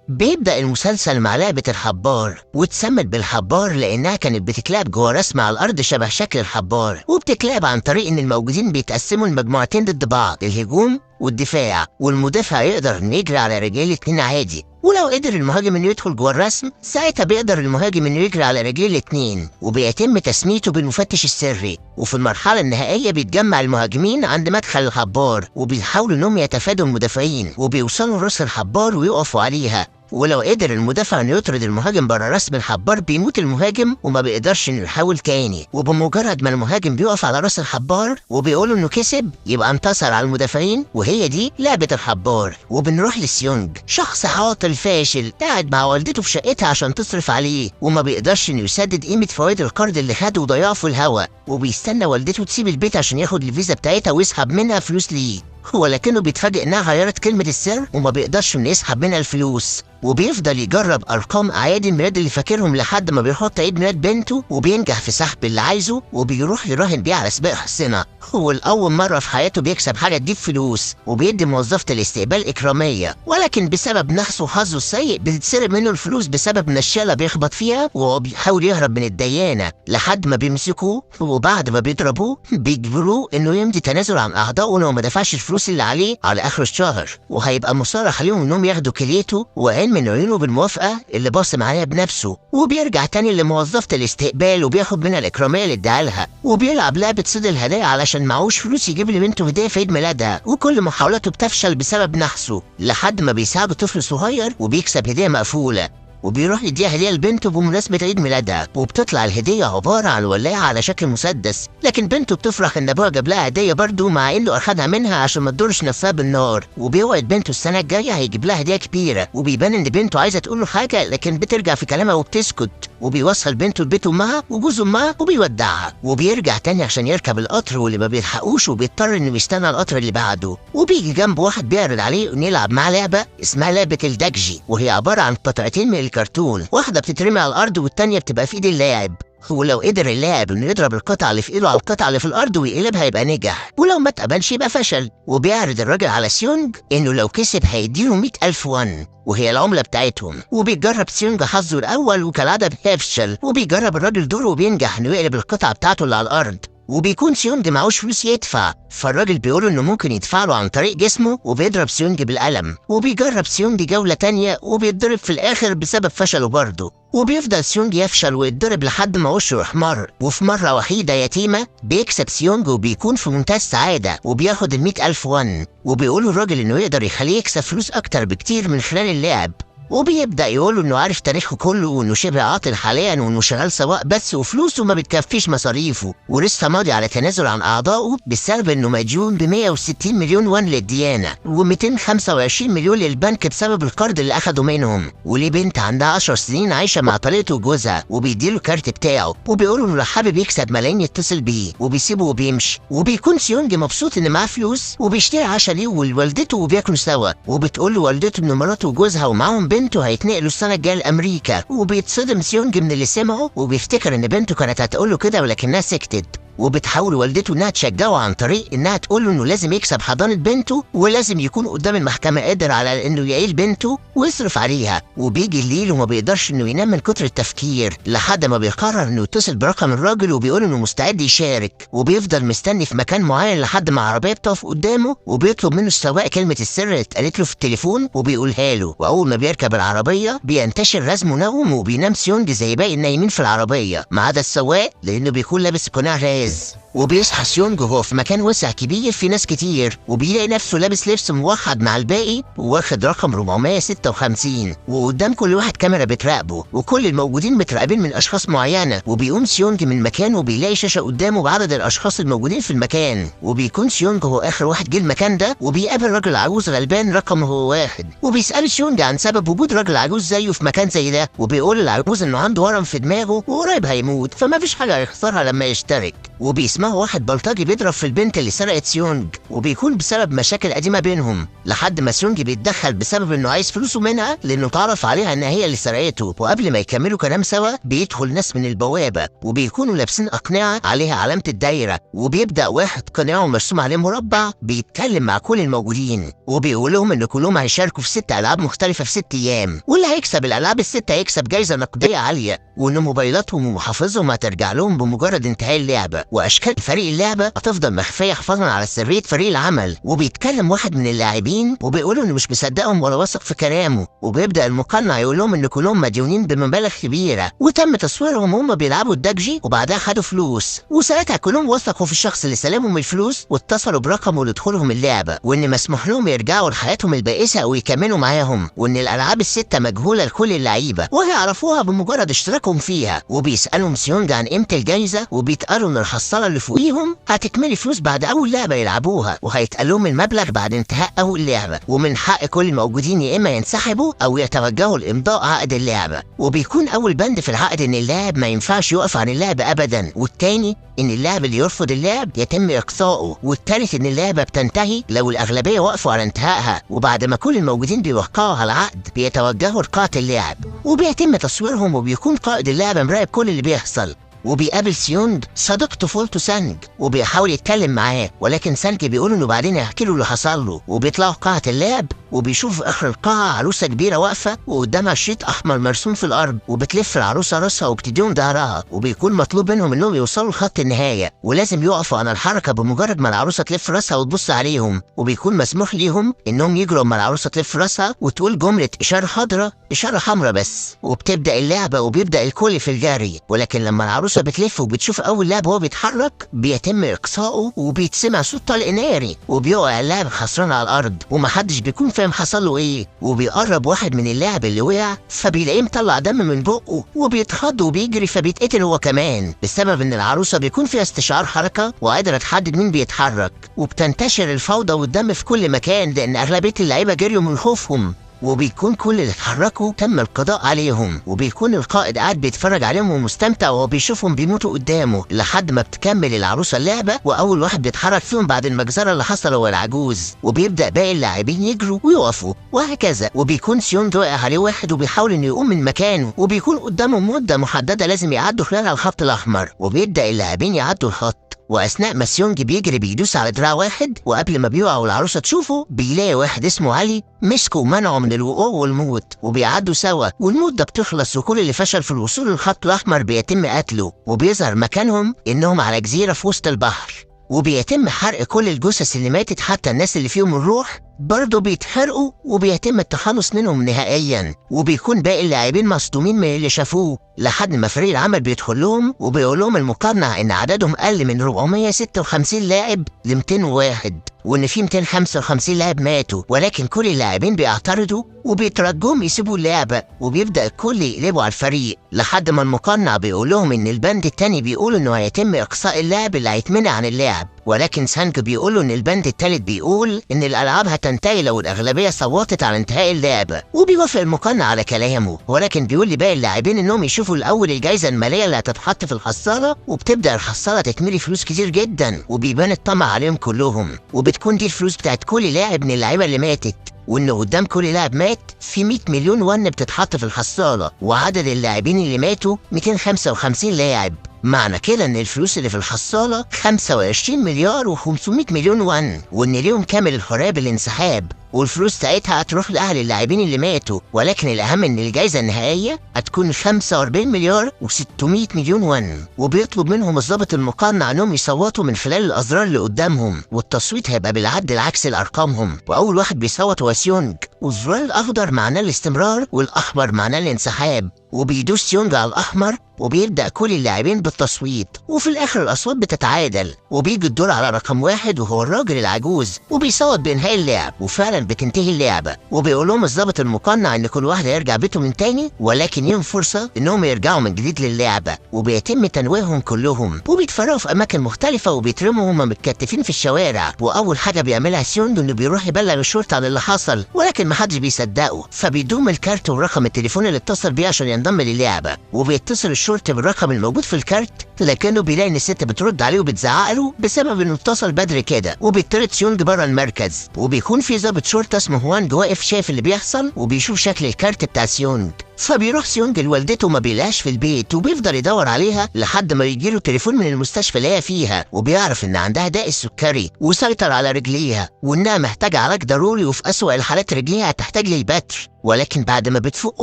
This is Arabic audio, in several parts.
بيبدأ المسلسل مع لعبة الحبار، واتسمت بالحبار لأنها كانت بتتلعب جوه رسمة على الأرض شبه شكل الحبار، وبتتلعب عن طريق إن الموجودين بيتقسموا لمجموعتين ضد بعض، الهجوم والدفاع، والمدافع يقدر إنه يجري على رجلين الاتنين عادي، ولو قدر المهاجم إنه يدخل جوه الرسم ساعتها بيقدر المهاجم إنه يجري على رجلين الاتنين، وبيتم تسميته بالمفتش السري. وفي المرحلة النهائية بيتجمع المهاجمين عند مدخل الحبار وبيحاولوا إنهم يتفادوا المدافعين، وبيوصلوا لراس الحبار ويقفوا عليها، ولو قدر المدافع انه يطرد المهاجم بره رسم الحبار بيموت المهاجم وما بيقدرش انه يحاول تاني. وبمجرد ما المهاجم بيقف على راس الحبار وبيقول انه كسب يبقى انتصر على المدافعين، وهي دي لعبة الحبار. وبنروح لسيونج، شخص عاطل فاشل قاعد مع والدته في شقتها عشان تصرف عليه، وما بيقدرش انه يسدد قيمة فوائد القرض اللي خده وضيعه في الهوا، وبيستنى والدته تسيب البيت عشان ياخد الفيزا بتاعتها ويسحب منها فلوس ليه، ولكنه بيتفاجئ انها غيرت كلمة السر وما بيقدرش انه يسحب منها الفلوس. وبيفضل يجرب ارقام اعياد الميلاد اللي فاكرهم لحد ما بيحط عيد ميلاد بنته وبينجح في سحب اللي عايزه، وبيروح يراهن بيه على سباق حصنة. هو الاول مرة في حياته بيكسب حاجة تجيب فلوس، وبيدي موظفة الاستقبال اكرامية، ولكن بسبب نحسه وحظه السيء بتتسرق منه الفلوس بسبب نشالة بيخبط فيها، وهو بيحاول يهرب من الديانة لحد ما بيمسكوه، وبعد ما بيضربوه بيجبروه انه يمضي تنازل عن اعضائه لو ما دفعش الفلوس اللي عليه على اخر الشهر، وهيبقى مصرح عليهم انهم ياخدوا كليته وعين من عيونه بالموافقة اللي باصم عليها بنفسه. وبيرجع تاني لموظفة الاستقبال وبياخد منها الإكرامية اللي اداها لها، وبيلعب لعبة صيد الهدايا علشان معهوش فلوس يجيب لبنته هدية في عيد ميلادها، وكل محاولاته بتفشل بسبب نحسه لحد ما بيساعده طفل صغير وبيكسب هدية مقفولة، وبيروح يديها هدية لبنته بمناسبة عيد ميلادها، وبتطلع الهدية عبارة عن ولاعة على شكل مسدس، لكن بنته بتفرح ان ابوها جاب لها هدية برضه مع انه اخدها منها عشان ما تضرش نفسها بالنار، وبيوعد بنته السنة الجاية هيجيب لها هدية كبيرة، وبيبان ان بنته عايزة تقول له حاجة لكن بترجع في كلامها وبتسكت، وبيوصل بنته لبيت امها وجوز امها وبيودعها، وبيرجع تاني عشان يركب القطر واللي ما بيلحقوش وبيضطر انه يستنى القطر اللي بعده، وبيجي جنبه واحد بيعرض عليه انه يلعب معاه لعبة اسمها لعبة الدجي، وهي عبارة عن قطعتين من الكرتون، واحدة بتترمي على الارض والتانية بتبقى في ايد اللاعب، ولو قدر اللاعب انه يضرب القطعة اللي في ايده على القطعة اللي في الارض ويقلبها يبقى نجح، ولو ما اتقبلش يبقى فشل. وبيعرض الراجل على سيونج انه لو كسب هيديله 100,000 ون وهي العملة بتاعتهم، وبيجرب سيونج حظه الاول وكالعادة بيفشل، وبيجرب الراجل دوره وبينجح انه يقلب القطعة بتاعته اللي على الارض، وبيكون سيونج معهوش فلوس يدفع، فالراجل بيقول انه ممكن يدفع له عن طريق جسمه وبيضرب سيونج بالقلم، وبيجرب سيونج جولة تانية وبيتضرب في الاخر بسبب فشله برضه، وبيفضل سيونج يفشل ويتضرب لحد ما وشه يحمر، وفي مرة وحيدة يتيمة بيكسب سيونج وبيكون في منتهى السعادة وبياخد 100,000 ون، وبيقولوا الراجل انه يقدر يخليه يكسب فلوس اكتر بكتير من خلال اللعب، وبيبدأ يقوله انه عارف تاريخه كله وانه شبه عاطل حاليا وانه شغال سواق بس وفلوسه ما بتكفيش مصاريفه، ولسه ماضي على تنازل عن اعضائه بسبب انه مديون ب 160 مليون ون للديانة و225 مليون للبنك بسبب القرض اللي اخده منهم، وليه بنت عندها 10 سنين عايشة مع طليقته وجوزها، وبيديله الكارت بتاعه وبيقوله انه لو حابب يكسب ملايين يتصل بيه، وبيسيبه وبيمشي، وبيكون سيونج مبسوط ان معاه فلوس وبيشتري عشاء ليه ولوالدته وبياكلوا سوا، وبتقول له والدته ان مراته وجوزها ومعاهم بنته هيتنقلوا السنة الجاية لأمريكا، وبيتصدم سيونج من اللي سمعه وبيفتكر إن بنته كانت هتقوله كده ولكنها سكتت، وبتحاول والدته انها تشجعه عن طريق انها تقوله انه لازم يكسب حضانة بنته ولازم يكون قدام المحكمة قادر على انه يعيل بنته ويصرف عليها، وبيجي الليل وما بيقدرش انه ينام من كتر التفكير لحد ما بيقرر انه يتصل برقم الراجل وبيقول انه مستعد يشارك، وبيفضل مستني في مكان معين لحد ما عربية بتقف قدامه وبيطلب منه السواق كلمة السر اللي اتقالت له في التليفون وبيقولها له، واول ما بيركب العربية بينتشر رزمه نوم وبينام سيونج زي باقي النايمين في العربية ما عدا السواق لانه بيكون لابس قناع راز، وبيصحى سيونج وهو في مكان واسع كبير في ناس كتير، وبيلاقي نفسه لابس لبس موحد مع الباقي واخد رقم 456، وقدام كل واحد كاميرا بتراقبه وكل الموجودين متراقبين من اشخاص معينه، وبيقوم سيونج من مكانه وبيلاقي شاشه قدامه بعدد الاشخاص الموجودين في المكان، وبيكون سيونج هو اخر واحد جه المكان ده، وبيقابل راجل عجوز غلبان رقمه هو 1، وبيسال سيونج عن سبب وجود راجل عجوز زيه في مكان زي ده، وبيقول العجوز انه عنده ورم في دماغه وقريب هيموت فما فيش حاجه هيخسرها لما يشترك، وبيسمعوا واحد بلطجي بيضرب في البنت اللي سرقت سيونج، وبيكون بسبب مشاكل قديمه بينهم، لحد ما سيونج بيتدخل بسبب انه عايز فلوسه منها لانه تعرف عليها ان هي اللي سرقته. وقبل ما يكملوا كلام سوا بيدخل ناس من البوابه وبيكونوا لابسين اقنعه عليها علامه الدايره، وبيبدا واحد قناعه مرسوم عليه مربع بيتكلم مع كل الموجودين وبيقول لهم ان كلهم هيشاركوا في 6 العاب مختلفه في 6 ايام، واللي هيكسب الالعاب ال6 هيكسب جايزه نقديه عاليه، وان موبايلاتهم ومحافظهم هترجع لهم بمجرد انتهاء اللعبه، واشكال فريق اللعبه هتفضل مخفيه حفاظا على سريه فريق العمل. وبيتكلم واحد من اللاعبين وبيقولوا انه مش مصدقهم ولا واثق في كلامه، وبيبدا المقنع يقول لهم ان كلهم مديونين بمبالغ كبيره وتم تصويرهم وهم بيلعبوا الدجي وبعدها خدوا فلوس، وساعتها كلهم وثقوا في الشخص اللي سلمهم الفلوس واتصلوا برقمه لدخولهم اللعبه، وان مسموح لهم يرجعوا لحياتهم البائسه او يكملوا معاهم، وان الالعاب ال6 مجهوله لكل اللعيبه وهيعرفوها بمجرد اشتراكهم فيها. وبيسالهم سيونج عن قيمه الجايزه وبيتقالوا ان الحصاله اللي فوقيهم هتكملي فلوس بعد اول لعبه يلعبوها، وهيتقال لهم المبلغ بعد انتهاء اول لعبه، ومن حق كل الموجودين يا اما ينسحبوا او يتوجهوا لامضاء عقد اللعبه. وبيكون اول بند في العقد ان اللاعب ما ينفعش يقف عن اللعب ابدا، والتاني ان اللاعب اللي يرفض اللعب يتم اقصائه، والتالت ان اللعبه بتنتهي لو الاغلبيه وقفوا على انتهائها، وبعد ما كل الموجودين بيوقعوا على العقد بيتوجهوا لقاعه اللعب وبيتم تصويرهم، وبيكون قائد اللعبه مراقب كل اللي بيحصل. وبيقابل سيونج صديق طفولته سانج وبيحاول يتكلم معاه، ولكن سانج بيقول انه بعدين هيحكي له اللي حصل له. وبيطلعوا قاعه اللعب وبيشوف في اخر القاعه عروسه كبيره واقفه وقدامها شريط احمر مرسوم في الارض، وبتلف العروسه راسها وبتديهم ظهرها، وبيكون مطلوب منهم انهم يوصلوا لخط النهايه ولازم يقفوا عن الحركه بمجرد ما العروسه تلف راسها وتبص عليهم، وبيكون مسموح ليهم انهم يجروا اما العروسه تلف راسها وتقول جمله اشاره خضراء اشاره حمراء بس، وبتبدا اللعبه وبيبدا الكل في الجري. ولكن لما العروسه بتلف وبتشوف اول لاعب وهو بيتحرك بيتم اقصائه وبيتسمع صوت طلق ناري، وبيقع اللاعب خسران على الارض ومحدش بيكون فاهم حصل له ايه، وبيقرب واحد من اللاعب اللي وقع فبيلاقيه مطلع دم من بقه وبيتخض وبيجري فبيتقتل هو كمان، بسبب ان العروسه بيكون فيها استشعار حركه وقادره تحدد مين بيتحرك، وبتنتشر الفوضى والدم في كل مكان لان اغلبيه اللعيبه جريوا من خوفهم، وبيكون كل اللي اتحركوا تم القضاء عليهم، وبيكون القائد قاعد بيتفرج عليهم ومستمتع وهو بيشوفهم بيموتوا قدامه لحد ما بتكمل العروسه اللعبه، واول واحد بيتحرك فيهم بعد المجزره اللي حصل هو العجوز، وبيبدا باقي اللاعبين يجروا ويقفوا وهكذا. وبيكون سيونج واقع عليه واحد وبيحاول انه يقوم من مكانه، وبيكون قدامه مده محدده لازم يعدوا خلالها الخط الاحمر، وبيبدا اللاعبين يعدوا الخط، واثناء ما سيونج بيجري بيدوس على دراع واحد، وقبل ما بيقع والعروسه تشوفه بيلاقي واحد اسمه علي مسكه ومنعه من الوقوع والموت، وبيعدوا سوا والمده بتخلص، وكل اللي فشل في الوصول للخط الاحمر بيتم قتله، وبيظهر مكانهم انهم على جزيره في وسط البحر، وبيتم حرق كل الجثث اللي ماتت حتى الناس اللي فيهم الروح برضه بيتحرقوا، وبيتم التخلص منهم نهائيا، وبيكون باقي اللاعبين مصدومين من اللي شافوه لحد ما فريق العمل بيدخل لهم وبيقول لهم المقنع ان عددهم قل من 456 لاعب ل 201، وان في 255 لاعب ماتوا، ولكن كل اللاعبين بيعترضوا وبيترجوهم يسيبوا اللعبه، وبيبدا الكل يقلبوا على الفريق لحد ما المقنع بيقول لهم ان البند التاني بيقول انه هيتم اقصاء اللاعب اللي هيتمنع عن اللعب، ولكن سانج بيقول ان البند التالت بيقول ان الالعاب هتنتهي لو الاغلبيه صوتت على انتهاء اللعبه، وبيوافق المقنع على كلامه، ولكن بيقول لباقي اللاعبين انهم يشوفوا الاول الجائزه الماليه اللي هتتحط في الحصاله، وبتبدا الحصاله تتملي فلوس كتير جدا، وبيبان الطمع عليهم كلهم، وبتكون دي الفلوس بتاعت كل لاعب من اللعيبه اللي ماتت، وان قدام كل لاعب مات في 100 مليون ون بتتحط في الحصاله، وعدد اللاعبين اللي ماتوا 255 لاعب، معنى كده ان الفلوس اللي في الحصاله 25 مليار و500 مليون ون، وان ليهم كامل الحريه بالانسحاب، والفلوس ساعتها هتروح لاهل اللاعبين اللي ماتوا، ولكن الاهم ان الجائزه النهائيه هتكون 45 مليار و600 مليون ون، وبيطلب منهم الضابط المقنع انهم يصوتوا من خلال الازرار اللي قدامهم، والتصويت هيبقى بالعد العكسي لارقامهم، واول واحد بيصوت هو سيونج، والزرار الاخضر معناه الاستمرار والاحمر معناه الانسحاب، وبيدوس سيونج على الاحمر وبيبدأ كل اللاعبين بالتصويت، وفي الآخر الأصوات بتتعادل، وبيجي الدور على رقم 1 وهو الراجل العجوز، وبيصوت بإنهاء اللعب، وفعلا بتنتهي اللعبة، وبيقول لهم الضابط المقنع إن كل واحد هيرجع بيته من تاني، ولكن ليهم فرصة إنهم يرجعوا من جديد للعبة، وبيتم تنويههم كلهم، وبيتفرقوا في أماكن مختلفة وبيترموا هما متكتفين في الشوارع، وأول حاجة بيعملها سيونج إنه بيروح يبلغ الشرطة عن اللي حصل، ولكن محدش بيصدقه، فبيدوم الكارت ورقم التليفون اللي اتصل بيه عشان ينضم للعبة، وبيتصل الشرطة بالرقم الموجود في الكارت لكنه بيلاقي ان الست بترد عليه وبتزعق له بسبب انه اتصل بدري كده، وبيطرد سيونج بره المركز. وبيكون في ضابط شرطه اسمه هوانج واقف شايف اللي بيحصل وبيشوف شكل الكارت بتاع سيونج. فبيروح سيونج لوالدته ما بيلاقيش في البيت، وبيفضل يدور عليها لحد ما يجيله تليفون من المستشفى اللي هي فيها، وبيعرف ان عندها داء السكري وسيطر على رجليها وانها محتاجه علاج ضروري، وفي اسوأ الحالات رجليها هتحتاج للبتر. ولكن بعد ما بتفوق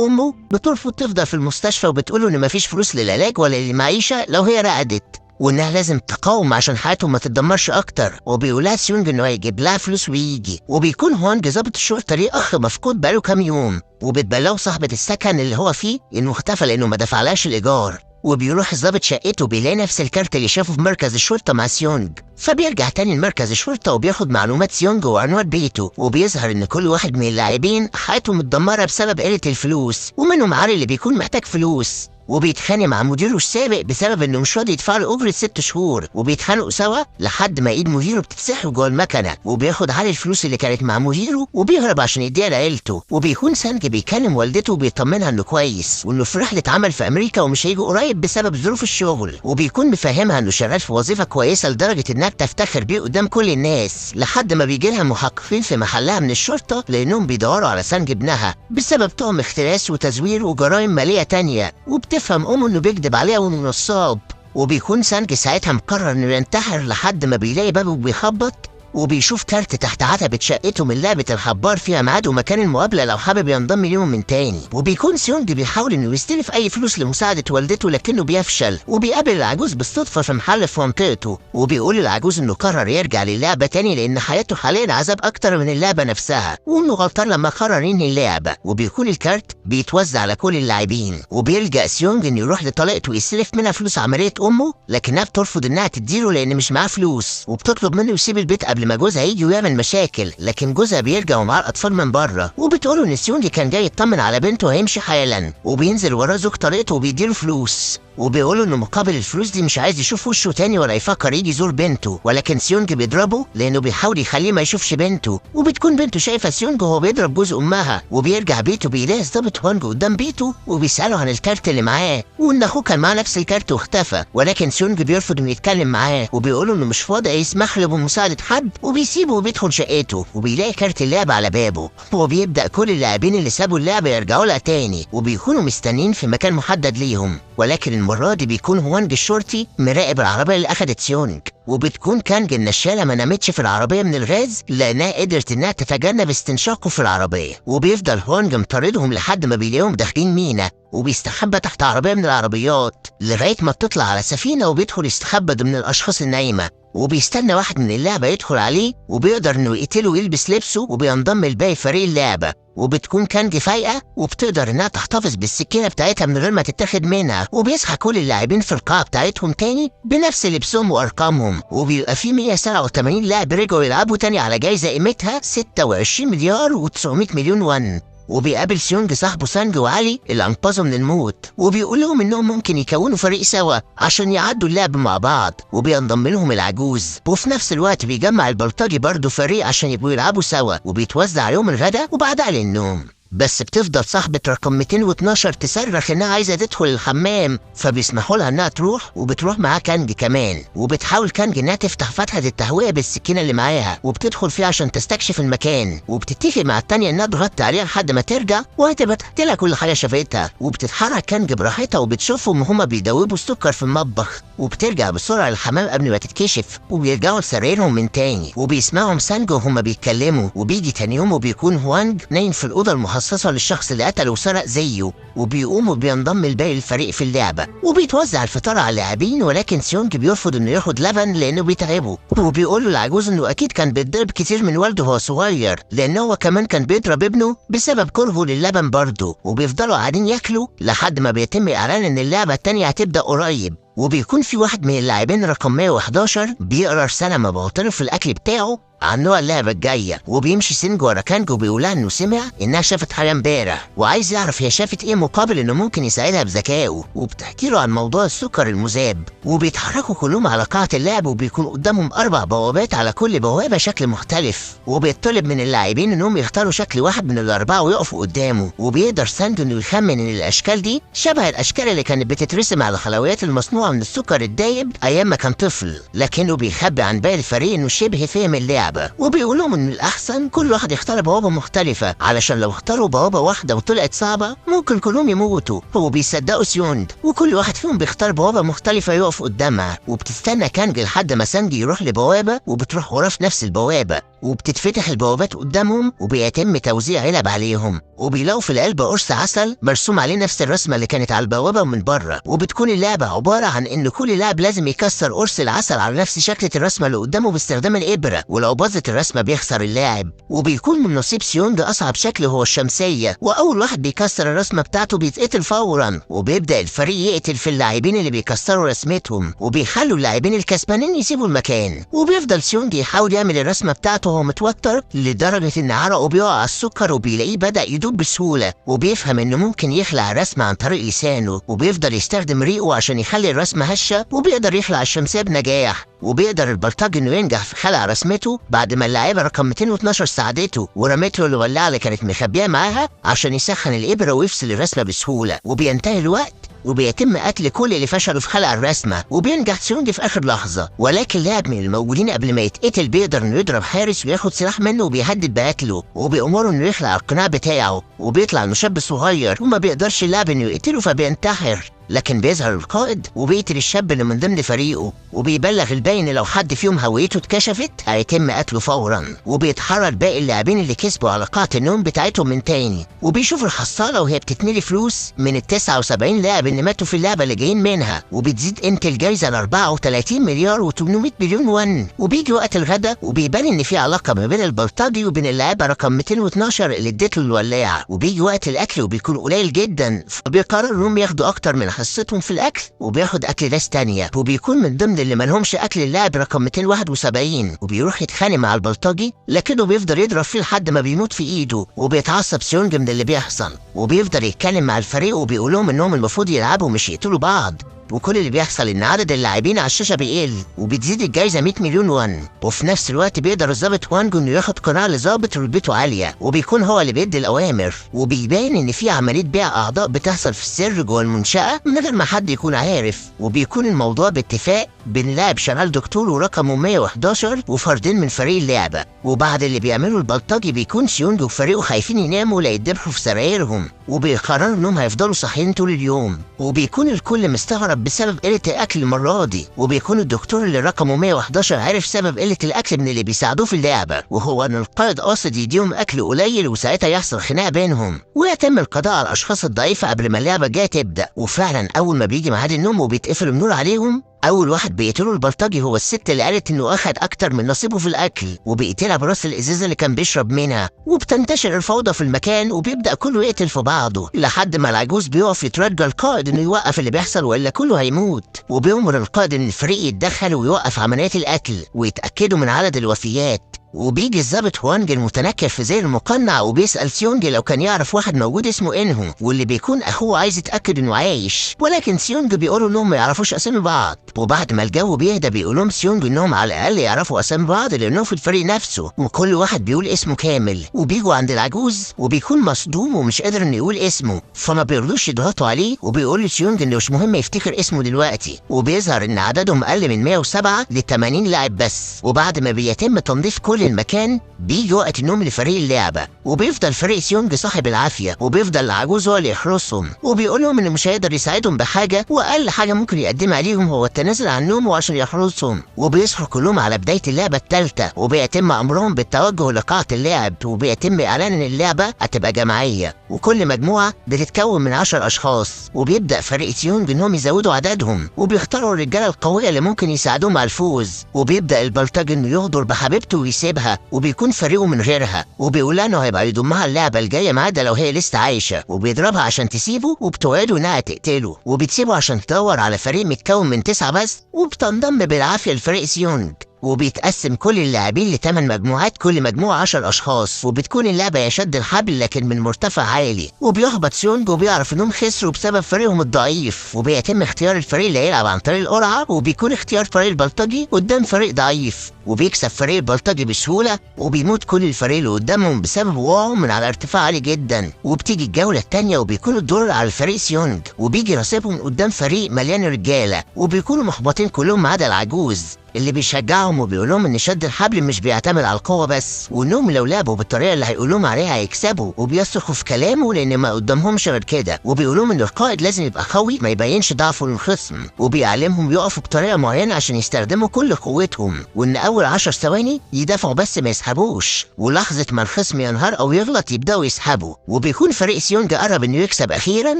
امه بترفض تفضل في المستشفى وبتقوله ان مفيش فلوس للعلاج ولا للمعيشه لو هي رقدت، وانها لازم تقاوم عشان حياتهم ما تتدمرش اكتر. وبيقولها سيونج انه هيجيب لها فلوس ويجي. وبيكون هوانج ظابط الشرطه ليه اخ مفقود بقاله كام يوم، وبتبلغه صاحبه السكن اللي هو فيه انه اختفى لانه ما دفعلهاش الايجار. وبيروح الظابط شقته بيلاقي نفس الكارت اللي شافه في مركز الشرطه مع سيونج. فبيرجع تاني لمركز الشرطه وبياخد معلومات سيونج وعنوان بيته، وبيظهر ان كل واحد من اللاعبين حياته متدمره بسبب قله الفلوس، ومنهم عاري اللي بيكون محتاج فلوس وبيتخانق مع مديره السابق بسبب انه مش راضي يدفع له اجره 6 شهور، وبيتخانقوا سوا لحد ما ايد مديره بتتسحب جوه المكنه، وبياخد علي الفلوس اللي كانت مع مديره وبيهرب عشان يديها لعيلته. وبيكون سانج بيكلم والدته وبيطمنها انه كويس وانه في رحله عمل في امريكا ومش هيجي قريب بسبب ظروف الشغل، وبيكون مفهمها انه شغال في وظيفه كويسه لدرجه انها بتفتخر بيه قدام كل الناس، لحد ما بيجي لها محققين في محلها من الشرطه لانهم بيدوروا على سانج ابنها بسبب تهم اختلاس وتزوير وجرائم ماليه تانيه، وبتفهم امه انه بيكذب عليها وانه نصاب. وبيكون سانج ساعتها مقرر انه ينتحر لحد ما بيلاقي بابه بيخبط، وبيشوف كارت تحت عتبة شقته من لعبة الحبار فيها ميعاد ومكان المقابلة لو حابب ينضم ليهم من تاني. وبيكون سيونج بيحاول انه يستلف اي فلوس لمساعدة والدته لكنه بيفشل، وبيقابل العجوز بالصدفة في محل في منطقته، وبيقول العجوز انه قرر يرجع للعبة تاني لان حياته حاليا عذاب اكتر من اللعبة نفسها، وانه غلطان لما قرر ينهي اللعبة. وبيكون الكارت بيتوزع على كل اللاعبين، وبيلجأ سيونج انه يروح لطليقته يستلف منها فلوس عملية امه، لكنها بترفض انها تديله لان مش معاه فلوس، وبتطلب منه يسيب البيت قبل ما جوزها يجي ويعمل مشاكل، لكن جوزها بيرجع ومعاه الاطفال من بره، وبتقوله ان سيونج كان جاي يطمن على بنته وهيمشي حالا، وبينزل وراه زوج طريقته وبيديله فلوس، وبيقوله انه مقابل الفلوس دي مش عايز يشوف وشه تاني ولا يفكر يجي يزور بنته. ولكن سيونج بيضربه لانه بيحاول يخليه ما يشوفش بنته، وبتكون بنته شايفه سيونج وهو بيضرب جوز امها. وبيرجع بيته بيلاقي الظابط هوانج قدام بيته وبيساله عن الكارت اللي معاه، وان اخوه كان معاه نفس الكارت واختفى، ولكن سيونج بيرفض انه يتكلم معاه وبيقوله انه مش فاضي يسمح له بمساعده حد، وبيسيبه وبيدخل شقته وبيلاقي كارت اللعبه على بابه. وبيبدا كل اللاعبين اللي سابوا اللعبه يرجعوا لها تاني، وبيكونوا مستنيين في مكان محدد ليهم. ولكن المره دي بيكون هوانج الشرطي مراقب العربيه اللي اخدت سيونج، وبتكون كانج النشاله ما نامتش في العربيه من الغاز لانها قدرت انها تتجنب استنشاقه في العربيه. وبيفضل هوانج مطاردهم لحد ما بيلاقيهم داخلين مينا، وبيستخبى تحت عربيه من العربيات لغايه ما بتطلع على سفينه وبيدخل يستخبى ضمن الاشخاص النايمه، وبيستنى واحد من اللعبه يدخل عليه وبيقدر انه يقتله ويلبس لبسه وبينضم لباقي فريق اللعبه. وبتكون كانج فايقه وبتقدر انها تحتفظ بالسكينه بتاعتها من غير ما تتاخد منها، وبيصحى كل اللاعبين في القاعه بتاعتهم تاني بنفس لبسهم وارقامهم، وبيبقى في 187 لاعب رجعوا يلعبوا تاني على جايزه قيمتها 26 مليار و900 مليون ون. وبيقابل سيونج صاحبه سانج وعلي اللي انقذوا من الموت، وبيقول لهم انهم ممكن يكونوا فريق سوا عشان يعدوا اللعب مع بعض، وبينضم لهم العجوز. وفي نفس الوقت بيجمع البلطجي برضه فريق عشان يبقوا يلعبوا سوا، وبيتوزع عليهم الغدا وبعدها للنوم. بس بتفضل صاحبة رقم 212 تصرخ انها عايزة تدخل الحمام، فبيسمحوا لها انها تروح، وبتروح معاها كانج كمان. وبتحاول كانج انها تفتح فتحة التهوية بالسكينة اللي معاها وبتدخل فيها عشان تستكشف المكان، وبتتفق مع التانية انها تغطي عليها لحد ما ترجع وهتبقى تحكي كل حاجة شافتها. وبتتحرك كانج براحتها وبتشوفهم وهما بيدوبوا السكر في المطبخ، وبترجع بسرعة للحمام قبل ما تتكشف، وبيرجعوا لسرايرهم من تاني، وبيسمعهم سانج وهما بيتكلموا. وبيجي تاني يوم وبيكون هوانج نايم في الأوضة المخصصة للشخص اللي قتل وسرق زيه، وبيقوم وبينضم لباقي الفريق في اللعبة، وبيتوزع الفطار على اللاعبين. ولكن سيونج بيرفض انه ياخد لبن لانه بيتعبه، وبيقول له العجوز انه اكيد كان بيتضرب كتير من والده وهو صغير لانه هو كمان كان بيضرب ابنه بسبب كرهه للبن برضه. وبيفضلوا قاعدين ياكلوا لحد ما بيتم اعلان ان اللعبة التانية هتبدأ قريب. وبيكون في واحد من اللاعبين رقم 111 بيقرا رسالة مبعوتة له في الاكل بتاعه عن نوع اللعبة الجاية، وبيمشي سينج ورا كانج وبيقولها انه سمع انها شافت حاجة امبارح وعايز يعرف هي شافت ايه مقابل انه ممكن يساعدها بذكائه، وبتحكي له عن موضوع السكر المذاب. وبيتحركوا كلهم على قاعة اللعب وبيكون قدامهم 4 بوابات، على كل بوابة شكل مختلف، وبيطلب من اللاعبين انهم يختاروا شكل واحد من ال4 ويقفوا قدامه. وبيقدر ساند انه يخمن ان الاشكال دي شبه الاشكال اللي كانت بتترسم على الخلويات المصنوعة من السكر الدايب ايام ما كان طفل، لكنه بيخبي عن باقي الفريق انه شبه فهم اللعبة. وبيقول لهم ان الاحسن كل واحد يختار بوابة مختلفة، علشان لو اختاروا بوابة واحدة وطلعت صعبة ممكن كلهم يموتوا. وبيصدقوا سيوند، وكل واحد فيهم بيختار بوابة مختلفة يقف قدامها. وبتستنى كانج لحد ما ساندي يروح لبوابة وبتروح وراه في نفس البوابة، وبتتفتح البوابات قدامهم وبيتم توزيع علب عليهم. وبيلاقوا في القلب قرص عسل مرسوم عليه نفس الرسمة اللي كانت على البوابة من بره. وبتكون اللعبة عبارة عن ان كل لاعب لازم يكسر قرص العسل على نفس شكلة الرسمة اللي قدامه باستخدام الإبرة، ولو باظت الرسمة بيخسر اللاعب. وبيكون من نصيب سيونج أصعب شكل هو الشمسية، وأول واحد بيكسر الرسمة بتاعته بيتقتل فورا. وبيبدأ الفريق يقتل في اللاعبين اللي بيكسروا رسمتهم، وبيخلوا اللاعبين الكسبانين يسيبوا المكان. وبيفضل سيونج يحاول يعمل الرسمة بتاعته وهو متوتر لدرجة إن عرقه بيقع على السكر، وبيلاقيه بدأ يدوب بسهولة. وبيفهم إنه ممكن يخلع الرسمة عن طريق لسانه، وبيفضل يستخدم ريقه عشان يخلي الرسمة هشة، وبيقدر يخلع الشمسية بنجاح. وبيقدر البلطجي انه ينجح في خلع رسمته بعد ما اللاعبة رقم 212 ساعدته ورمت له الولاعة اللي كانت مخبيها معاها عشان يسخن الإبرة ويفصل الرسمة بسهولة. وبينتهي الوقت وبيتم قتل كل اللي فشلوا في خلع الرسمة، وبينجح سيونج في آخر لحظة. ولكن لاعب من الموجودين قبل ما يتقتل بيقدر انه يضرب حارس وياخد سلاح منه وبيهدد بقتله، وبيأمره انه يخلع القناع بتاعه. وبيطلع انه شاب صغير وما بيقدرش اللاعب انه يقتله فبينتحر، لكن بيظهر القائد وبيقتل الشاب اللي من ضمن فريقه، وبيبلغ الباقي ان لو حد فيهم هويته اتكشفت هيتم قتله فورا. وبيتحرر باقي اللاعبين اللي كسبوا على قاعة النوم بتاعتهم من تاني، وبيشوف الحصالة وهي بتتملي فلوس من ال 79 لاعب اللي ماتوا في اللعبة اللي جايين منها، وبتزيد قيمة الجايزة ل 34 مليار و800 مليون ون. وبيجي وقت الغدا وبيبان ان في علاقة ما بين البلطجي وبين اللاعبة رقم 212 اللي اديت له الولاعة. وبيجي وقت الاكل وبيكون قليل جدا، فبيقرروا انهم ياخدوا اكتر من حصتهم في الاكل، وبياخد اكل ناس تانية. وبيكون من ضمن اللي مالهمش اكل اللاعب رقم 271، وبيروح يتخانق مع البلطجي لكنه بيفضل يضرب فيه لحد ما بيموت في ايده. وبيتعصب سيونج من اللي بيحصل، وبيفضل يتكلم مع الفريق وبيقول لهم انهم المفروض يلعبوا مش يقتلوا بعض. وكل اللي بيحصل ان عدد اللاعبين على الشاشه بيقل، وبتزيد الجايزه 100 مليون ون. وفي نفس الوقت بيقدر الظابط وانجو انه ياخد قناع لظابط رتبته عاليه، وبيكون هو اللي بيدي الاوامر. وبيبان ان في عمليه بيع اعضاء بتحصل في السر جوه المنشاه من غير ما حد يكون عارف. وبيكون الموضوع باتفاق بين لاعب شغال دكتور ورقمه 111 وفردين من فريق اللعبه. وبعد اللي بيعمله البلطجي بيكون سيونج وفريقه خايفين يناموا لا يتذبحوا في سرايرهم، وبيقرروا انهم هيفضلوا صاحيين طول اليوم. وبيكون الكل مستغرب بسبب قلة الأكل المرة دي، وبيكون الدكتور اللي رقمه 111 عارف سبب قلة الأكل من اللي بيساعدوه في اللعبة، وهو إن القائد قاصد يديهم أكل قليل وساعتها يحصل خناق بينهم، ويتم القضاء على الأشخاص الضعيفة قبل ما اللعبة جاية تبدأ. وفعلا أول ما بيجي ميعاد النوم وبيتقفل النور عليهم، أول واحد بيقتله البلطجي هو الست اللي قالت إنه أخد أكتر من نصيبه في الأكل، وبيقتلها براس الإزازة اللي كان بيشرب منها. وبتنتشر الفوضى في المكان وبيبدأ كله يقتل في بعضه لحد ما العجوز بيقف يترجى القائد إنه يوقف اللي بيحصل وإلا كله هيموت. وبيأمر القائد إن الفريق يتدخل ويوقف عمليات القتل ويتأكدوا من عدد الوفيات. وبيجي الظابط وانج المتنكر في زي المقنع وبيسأل سيونج لو كان يعرف واحد موجود اسمه انهو، واللي بيكون اخوه عايز يتأكد انه عايش، ولكن سيونج بيقولوا انهم ما يعرفوش اسامي بعض. وبعد ما الجو بيهدى بيقولهم سيونج انهم على الاقل يعرفوا اسامي بعض لانهم في الفريق نفسه، وكل واحد بيقول اسمه كامل. وبيجوا عند العجوز وبيكون مصدوم ومش قادر انه يقول اسمه، فما بيرضوش يضغطوا عليه، وبيقول لسيونج انه مش مهم يفتكر اسمه دلوقتي. وبيظهر ان عددهم اقل من 107 ل 80 لاعب بس. وبعد ما بيتم تنظيف كل المكان بيجي وقت النوم لفريق اللعبة، وبيفضل فريق سيونج صاحب العافية، وبيفضل العجوز هو اللي يحرسهم، وبيقول لهم انه مش هيقدر يساعدهم بحاجة، واقل حاجة ممكن يقدمها عليهم هو التنازل عن نومه عشان يحرسهم. وبيصحوا كلهم على بداية اللعبة الثالثة، وبيتم امرهم بالتوجه لقاعة اللعب، وبيتم اعلان ان اللعبة هتبقى جماعية، وكل مجموعة بتتكون من 10 اشخاص. وبيبدأ فريق سيونج انهم يزودوا عددهم، وبيختاروا الرجالة القوية اللي ممكن يساعدوهم على الفوز. وبيبدأ البلطجي انه يغدر بحبيبته ويسيبها، وبيكون فريقه من غيرها، وبيقول انه هيبقى يضمها اللعبه الجايه ما عدا لو هي لسه عايشه، وبيضربها عشان تسيبه وبتوعده انها تقتله، وبتسيبه عشان تدور على فريق متكون من 9 بس، وبتنضم بالعافيه لفريق سيونج. وبيتقسم كل اللاعبين ل8 مجموعات، كل مجموعة 10 أشخاص، وبتكون اللعبة يشد الحبل لكن من مرتفع عالي. وبيهبط سيونج وبيعرف إنهم خسروا بسبب فريقهم الضعيف، وبيتم اختيار الفريق اللي هيلعب عن طريق القرعة، وبيكون اختيار فريق البلطجي قدام فريق ضعيف، وبيكسب فريق البلطجي بسهولة، وبيموت كل الفريق اللي قدامهم بسبب وقعهم من على ارتفاع عالي جدا. وبتيجي الجولة التانية وبيكون الدور على الفريق سيونج، وبيجي رصيبهم قدام فريق مليان رجالة، وبيكونوا محبطين كلهم ما عدا العجوز اللي بيشجعهم وبيقولهم ان شد الحبل مش بيعتمد على القوه بس، وانهم لو لعبوا بالطريقه اللي هيقولهم عليها هيكسبوا، وبيصرخوا في كلامه لان ما قدامهمش غير كده، وبيقولهم ان القائد لازم يبقى قوي ما يبينش ضعفه للخصم، وبيعلمهم يقفوا بطريقه معينه عشان يستخدموا كل قوتهم، وان اول 10 ثواني يدافعوا بس ما يسحبوش، ولحظه ما الخصم ينهار او يغلط يبداوا يسحبوا. وبيكون فريق سيونج قرب انه يكسب اخيرا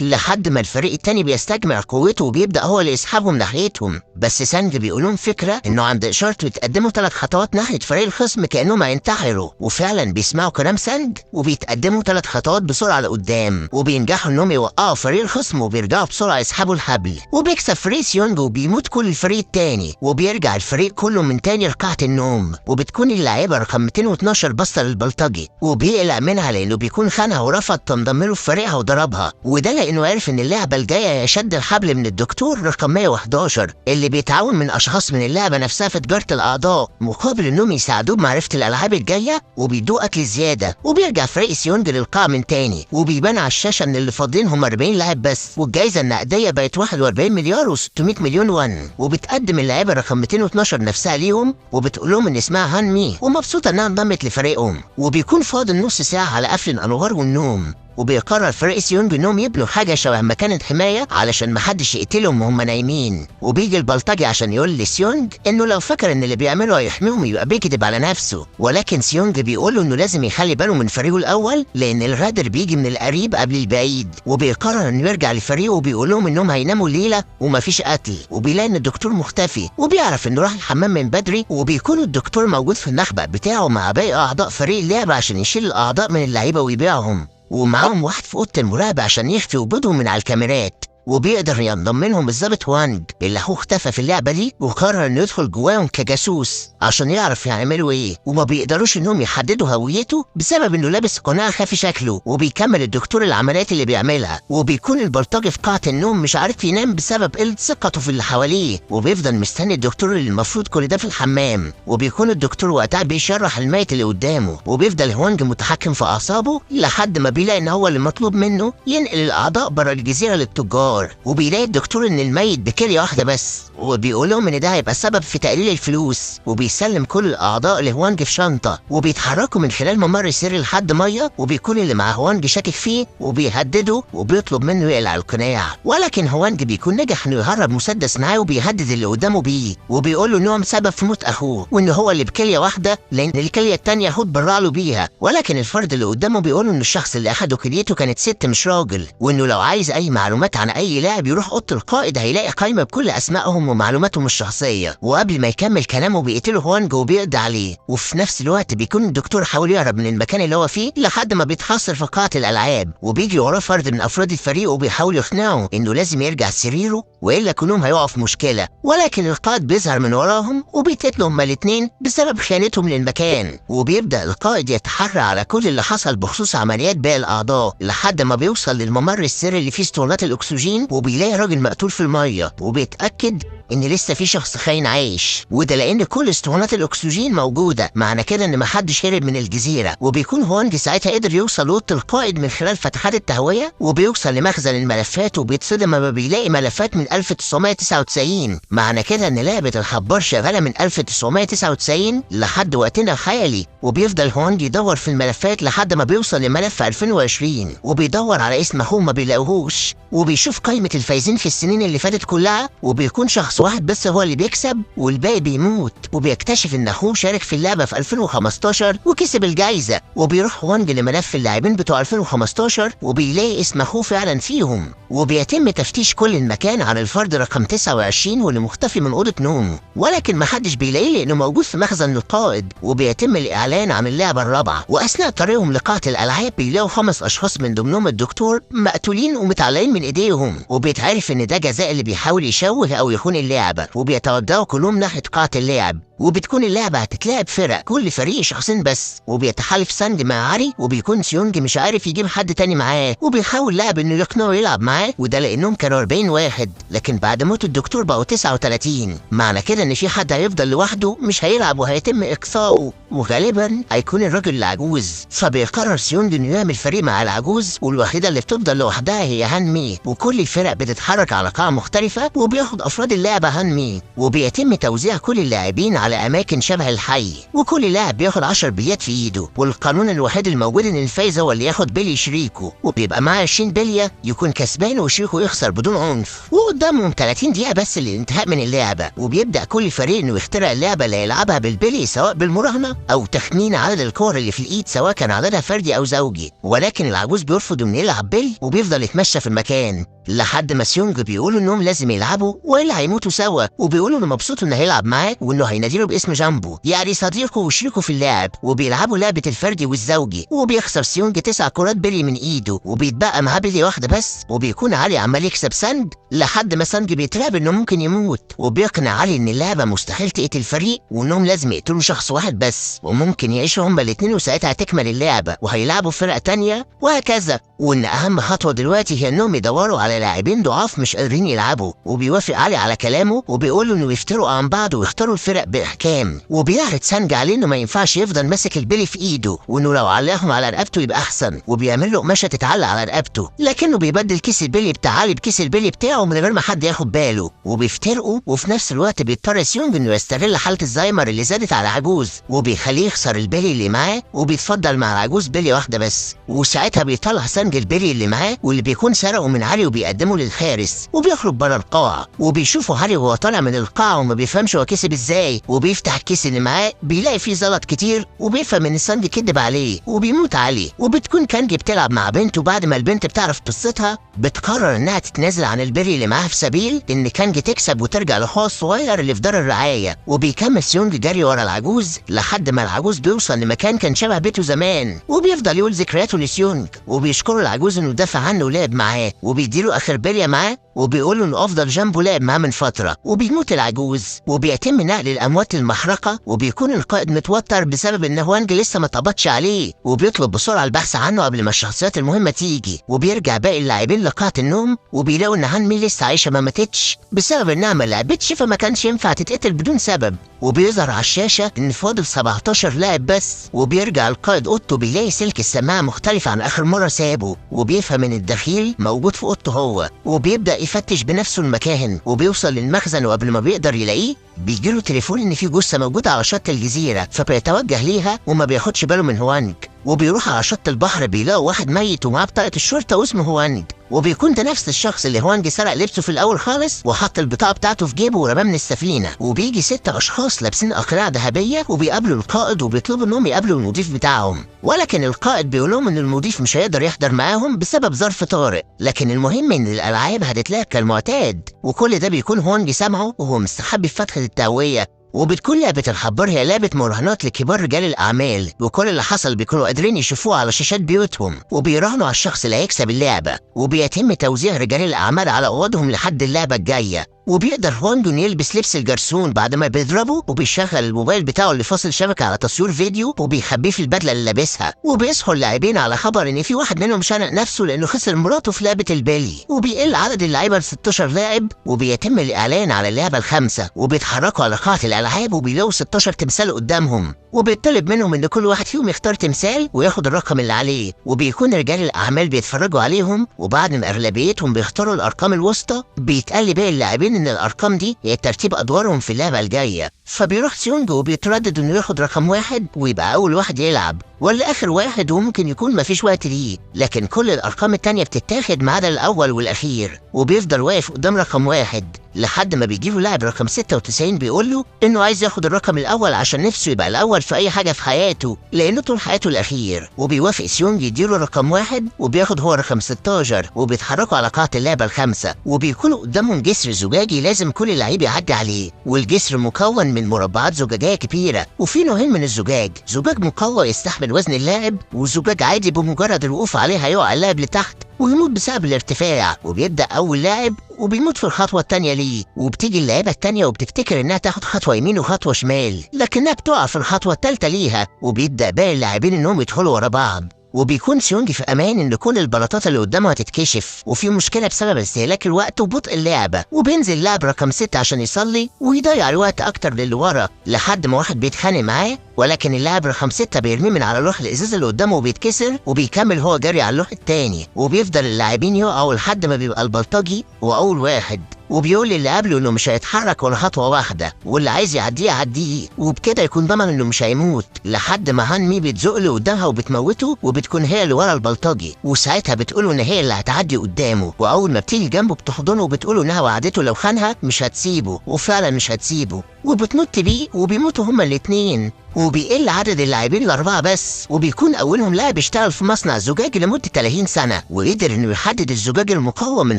لحد ما الفريق التاني بيستجمع قوته وبيبدا هو اللي يسحبهم ناحيتهم، بس سانج بيقولهم فكره انه عند اشارته يتقدموا 3 خطوات ناحيه فريق الخصم كانهم هينتحروا، وفعلا بيسمعوا كلام سانج وبيتقدموا 3 خطوات بسرعه لقدام، وبينجحوا انهم يوقعوا فريق الخصم وبيرجعوا بسرعه يسحبوا الحبل، وبيكسب فريق سيونج وبيموت كل الفريق التاني، وبيرجع الفريق كله من تاني لقاعه النوم، وبتكون اللاعيبه رقم 212 باصه للبلطجي وبيقلق منها لانه بيكون خانها ورفض تنضم له في فريقها وضربها، وده لانه عارف ان اللعبه الجايه يشد الحبل من الدكتور رقم 111 اللي بيتعاون من اشخاص من اللعبه نفسها في تجاره الاعضاء مقابل انهم يساعدوه بمعرفه الالعاب الجايه، وبيدوق اكل زياده. وبيرجع فريق سيونج للقاع من تاني، وبيبان على الشاشه ان اللي فاضلين هم 40 لاعب بس، والجائزه النقديه بقت 41 مليار و600 مليون وان، وبتقدم اللاعيبه رقم 212 نفسها ليهم وبتقول لهم ان اسمها هان مي ومبسوطه انها انضمت لفريقهم. وبيكون فاضل نص ساعه على قفل الانوار والنوم، وبيقرر فريق سيونج انهم يبنوا حاجه شبه مكانة حمايه علشان محدش يقتلهم وهم نايمين، وبيجي البلطجي عشان يقول لسيونج انه لو فكر ان اللي بيعمله هيحميهم يبقى بيكذب على نفسه، ولكن سيونج بيقوله انه لازم يخلي باله من فريقه الاول لان الغدر بيجي من القريب قبل البعيد، وبيقرر انه يرجع لفريقه وبيقول لهم انهم هيناموا الليله ومفيش قتل، وبيلاقي ان الدكتور مختفي وبيعرف انه راح الحمام من بدري، وبيكون الدكتور موجود في المخبأ بتاعه مع باقي اعضاء فريق اللعبه عشان يشيل الاعضاء من اللعيبه ويبيعهم، ومعاهم واحد في اوضه المراقبه عشان يخفي وجودهم من على الكاميرات، وبيقدر ينضم لهم الظابط وانج اللي اخوه اختفى في اللعبه دي، وقرر انه يدخل جواهم كجاسوس عشان يعرف يعملوا ايه، وما بيقدروش انهم يحددوا هويته بسبب انه لابس قناع خافي شكله، وبيكمل الدكتور العمليات اللي بيعملها، وبيكون البلطجي في قاعه النوم مش عارف ينام بسبب قله ثقته في اللي حواليه، وبيفضل مستني الدكتور اللي المفروض كل ده في الحمام، وبيكون الدكتور وقتها بيشرح الميت اللي قدامه، وبيفضل وانج متحكم في اعصابه لحد ما بيلاقي ان هو اللي مطلوب منه ينقل الاعضاء بره الجزيره للتجار، وبيلاقي الدكتور ان الميت بكليه واحده بس، وبيقول لهم ان ده هيبقى السبب في تقليل الفلوس، وبيسلم كل الاعضاء لهوانج في شنطه، وبيتحركوا من خلال ممر سري لحد ميه، وبيكون اللي مع هوانج شاكك فيه وبيهدده وبيطلب منه يقلع القناع، ولكن هوانج بيكون نجح انه يهرب مسدس معاه وبيهدد اللي قدامه بيه، وبيقول له ان هو سبب في موت اخوه وان هو اللي بكليه واحده لان الكليه الثانيه اخوه اتبرع له بيها، ولكن الفرد اللي قدامه بيقول ان الشخص اللي اخده كليته كانت ست مش راجل، وانه لو عايز اي معلومات عن اي لاعب يروح اوضه القائد هيلاقي قائمه بكل اسمائهم ومعلوماتهم الشخصيه، وقبل ما يكمل كلامه بيقتله هوانج وبيقضي عليه، وفي نفس الوقت بيكون الدكتور حاول يهرب من المكان اللي هو فيه لحد ما بيتحصر في قاعه الالعاب، وبيجي وراه فرد من افراد الفريق وبيحاول يقنعه انه لازم يرجع سريره والا كلهم هيقعوا في مشكله، ولكن القائد بيظهر من وراهم وبيتقتلوا هما الاثنين بسبب خيانتهم للمكان، وبيبدا القائد يتحرى على كل اللي حصل بخصوص عمليات باقي الاعضاء لحد ما بيوصل للممر السري اللي فيه اسطوانات الاكسجين، وبيلاقي راجل مقتول في الميه، وبيتاكد ان لسه في شخص خاين عايش، وده لان كل اسطوانات الاكسجين موجوده، معنى كده ان محدش هرب من الجزيره، وبيكون هوانج ساعتها قدر يوصل لاوضه القائد من خلال فتحات التهويه، وبيوصل لمخزن الملفات وبيتصدم لما بيلاقي ملفات من 1999، معنى كده ان لعبه الحبار شغاله من 1999 لحد وقتنا الحالي، وبيفضل هوانج يدور في الملفات لحد ما بيوصل لملف 2020 وبيدور على اسم اخوه ما بيلاقوهوش، وبيشوف قائمه الفايزين في السنين اللي فاتت كلها، وبيكون شخص واحد بس هو اللي بيكسب والباقي بيموت، وبيكتشف ان اخوه شارك في اللعبه في 2015 وكسب الجايزه، وبيروح وانج لملف اللاعبين بتوع 2015 وبيلاقي اسم اخوه فعلا فيهم، وبيتم تفتيش كل المكان عن الفرد رقم 29 واللي مختفي من اوضه نومه، ولكن محدش بيلاقيه لانه موجود في مخزن القائد، وبيتم الاعلان عن اللعبه الرابعه، واثناء طريقهم لقاعه الالعاب بيلاقوا 5 اشخاص من ضمنهم الدكتور مقتولين ومتعلقين من ايديهم، وبيتعرف ان ده جزاء اللي بيحاول يشوه او يخون اللعبه، وبيتوجهوا كلهم ناحيه قاعه اللعب، وبتكون اللعبة هتتلعب فرق، كل فريق شخصين بس، وبيتحالف سانج مع عري، وبيكون سيونج مش عارف يجيب حد تاني معاه، وبيحاول لاعب انه يقنعه يلعب معاه، وده لانهم كانوا 40 واحد، لكن بعد موت الدكتور بقوا 39. معنى كده ان في حد هيفضل لوحده مش هيلعب وهيتم اقصائه، وغالبا هيكون الراجل العجوز. فبيقرر سيونج انه يعمل فريق مع العجوز، والوحيدة اللي بتفضل لوحدها هي هان مي، وكل الفرق بتتحرك على قاعة مختلفة، وبياخد افراد اللعبة هان مي، وبيتم توزيع كل اللاعبين على اماكن شبه الحي، وكل لاعب بياخد 10 بليات في ايده، والقانون الوحيد الموجود ان الفايز هو اللي ياخد بلي شريكه، وبيبقى معاه 20 بليه يكون كسبان وشريكه يخسر بدون عنف، وقدامهم 30 دقيقه بس للانتهاء من اللعبه. وبيبدا كل فريق انه يخترع اللعبه اللي يلعبها بالبلي، سواء بالمراهنه او تخمين عدد الكور اللي في الايد، سواء كان عددها فردي او زوجي. ولكن العجوز بيرفض انه يلعب بلي، وبيفضل يتمشى في المكان لحد ما سيونج بيقولوا انهم لازم يلعبوا والا هيموتوا سوا، وبيقولوا انه مبسوط انه هيلعب معاه، وانه هيناديله باسم جامبو يعني صديقه وشريكه في اللعب، وبيلعبوا لعبه الفردي والزوجي. وبيخسر سيونج 9 كرات بلي من ايده، وبيتبقى معاه بلي واحده بس، وبيكون علي عمال يكسب سانج لحد ما سانج بيترعب انه ممكن يموت، وبيقنع علي ان اللعبه مستحيل تقتل فريق، وانهم لازم يقتلوا شخص واحد بس، وممكن يعيشوا هما الاثنين وساعتها تكمل اللعبه وهيلعبوا فرق تانية وهكذا. وان اهم خطوه دلوقتي هي انهم يدوروا على لاعبين ضعاف مش قادرين يلعبوا، وبيوافق علي على كلامه، وبيقول له انه يفتروا عن بعض ويختاروا الفرق باحكام، وبيعرض سانج عليه انه ما ينفعش يفضل ماسك البلي في ايده، وانه لو علقهم على رقبته يبقى احسن، وبيعمل له قماشه تتعلق على رقبته، لكنه بيبدل كيس البلي بتاع علي بكيس البلي بتاعه من غير ما حد ياخد باله، وبيفترقوا. وفي نفس الوقت بيضطر سيونج انه يستغل حاله الزهايمر اللي زادت على عجوز، وبيخليه يخسر البلي اللي معاه، وبيتفضل مع العجوز بلي واحده بس، وساعتها بيطلع سانج البلي اللي معاه واللي بيكون سرقه من علي وبيقدمه للحارس، وبيخرج بره القاعه، وبيشوفوا علي وهو طالع من القاعه وما بيفهمش هو كسب ازاي، وبيفتح الكيس اللي معاه بيلاقي فيه زلط كتير، وبيفهم ان سانج كدب عليه، وبيموت علي. وبتكون كانجي بتلعب مع بنت، وبعد ما البنت بتعرف قصتها بتقرر انها تتنازل عن البري اللي معاها في سبيل ان كانجي تكسب وترجع لاخوها الصغير اللي في دار الرعايه. وبيكمل سيونج جري ورا العجوز لحد ما العجوز بيوصل لمكان كان شبه بيته زمان، وبيفضل يقول ذكرياته لسيونج، وبيشكر العجوز انه دافع عنه ولعب معاه، وبيديله اخر بليه معاه، وبيقول انه افضل جنبه لعب معاه من فتره. وبيموت العجوز، وبيتم نقل الاموات للمحرقه، وبيكون القائد متوتر بسبب ان هوانج لسه ما اتقبضش عليه، وبيطلب بسرعه البحث عنه قبل ما الشخصيات المهمه تيجي. وبيرجع باقي اللاعبين لقاعه النوم، وبيلاقوا ان هان مي لسه عايشه ما ماتتش بسبب انها ما لعبتش، فما كانش ينفع تتقتل بدون سبب. وبيظهر على الشاشه ان فاضل 17 لاعب بس، وبيرجع القائد اوضته بيلاقي سلك السماعه مختلف عن اخر مره سابه، وبيفهم ان الدخيل موجود في اوضته هو، وبيبدا يفتش بنفسه المكان، وبيوصل للمخزن، وقبل ما بيقدر يلاقيه بيجيله تليفون ان في جثه موجوده على شط الجزيره، فبيتوجه ليها وما بياخدش باله من هوانج. وبيروح على شط البحر بيلاقوا واحد ميت ومعاه بطاقه الشرطه واسمه هوانج، وبيكون ده نفس الشخص اللي هوانج سرق لبسه في الاول خالص وحط البطاقه بتاعته في جيبه ورماه من السفينه. وبيجي 6 اشخاص لابسين اقنعه ذهبيه وبيقابلوا القائد، وبيطلبوا انهم يقابلوا المضيف بتاعهم، ولكن القائد بيقول لهم ان المضيف مش هيقدر يحضر معاهم بسبب ظرف طارئ، لكن المهم ان الالعاب هتتلعب كالمعتاد. وكل ده بيكون هوانج سامعه وهو مستخبي في فتحه التهويه. وبتكون لعبة الحبار هي لعبة مراهنات لكبار رجال الأعمال، وكل اللي حصل بيكونوا قادرين يشوفوه على شاشات بيوتهم، وبيراهنوا على الشخص اللي هيكسب اللعبة، وبيتم توزيع رجال الأعمال على أوضهم لحد اللعبة الجاية. وبيقدر هوانج يلبس لبس الجرسون بعد ما بيضربه، وبيشغل الموبايل بتاعه اللي فاصل شبكة على تصوير فيديو، وبيخبيه في البدلة اللي لابسها. وبيصحوا اللاعبين على خبر ان في واحد منهم شنق نفسه لانه خسر مراته في لعبة البلي، وبيقل عدد اللعيبة ل 16 لاعب، وبيتم الاعلان على اللعبة الخامسة، وبيتحركوا على قاعة الالعاب وبيلاقوا 16 تمثال قدامهم، وبيطلب منهم ان كل واحد فيهم يختار تمثال وياخد الرقم اللي عليه، وبيكون رجال الاعمال بيتفرجوا عليهم، وبعد ما اغلبيتهم بيختاروا الارقام الوسطى بيتقال باقي اللاعبين ان الارقام دي هي ترتيب ادوارهم في اللعبه الجايه. فبيروح سيونج وبيتردد انه ياخد رقم 1 ويبقى اول واحد يلعب، ولا اخر واحد وممكن يكون مفيش وقت ليه، لكن كل الارقام التانية بتتاخد ما عدا الاول والاخير. وبيفضل واقف قدام رقم 1 لحد ما بيجيله لاعب رقم 96 بيقول له انه عايز ياخد الرقم الاول عشان نفسه يبقى الاول في اي حاجه في حياته لانه طول حياته الاخير. وبيوافق سيونج يديله رقم 1 وبياخد هو رقم 16، وبيتحركوا على قاعه اللعبه الخامسه، وبيكونوا قدامهم جسر زجاجي لازم كل لعيب يعدي عليه، والجسر مكون من مربعات زجاجيه كبيره، وفي نوعين من الزجاج، زجاج مقوى يستحمل وزن اللاعب، وزجاج عادي بمجرد الوقوف عليه هيقع اللاعب لتحت ويموت بسبب الارتفاع، وبيبدأ أول لاعب وبيموت في الخطوة التانية ليه، وبتيجي اللعيبة التانية وبتفتكر إنها تاخد خطوة يمين وخطوة شمال، لكنها بتقع في الخطوة التالتة ليها، وبيبدأ باقي اللاعبين إنهم يدخلوا ورا بعض. وبيكون سيونج في امان ان كل البلاطات اللي قدامه هتتكشف، وفي مشكله بسبب استهلاك الوقت وبطء اللعبه، وبينزل لاعب رقم 6 عشان يصلي ويضيع الوقت اكتر للي ورا، لحد ما واحد بيتخانق معاه، ولكن اللاعب رقم 6 بيرميه من على لوح الازاز اللي قدامه وبيتكسر، وبيكمل هو جري على اللوح التاني، وبيفضل اللاعبين يقعوا لحد ما بيبقى البلطجي هو اول واحد، وبيقول للي قبله انه مش هيتحرك ولا خطوه واحده، واللي عايز يعديه يعديه، وبكده يكون ضمن انه مش هيموت، لحد ما هان مي بتزق له قدامها وبتموته، وبتكون هي اللي ورا البلطجي، وساعتها بتقوله ان هي اللي هتعدي قدامه، واول ما بتيجي جنبه بتحضنه وبتقوله انها وعدته لو خانها مش هتسيبه، وفعلا مش هتسيبه، وبتنط بيه وبيموتوا هما الاتنين، وبيقل عدد اللاعبين ل4 بس، وبيكون اولهم لاعب اشتغل في مصنع زجاج لمده 30 سنه، وقدر انه يحدد الزجاج المقاوم من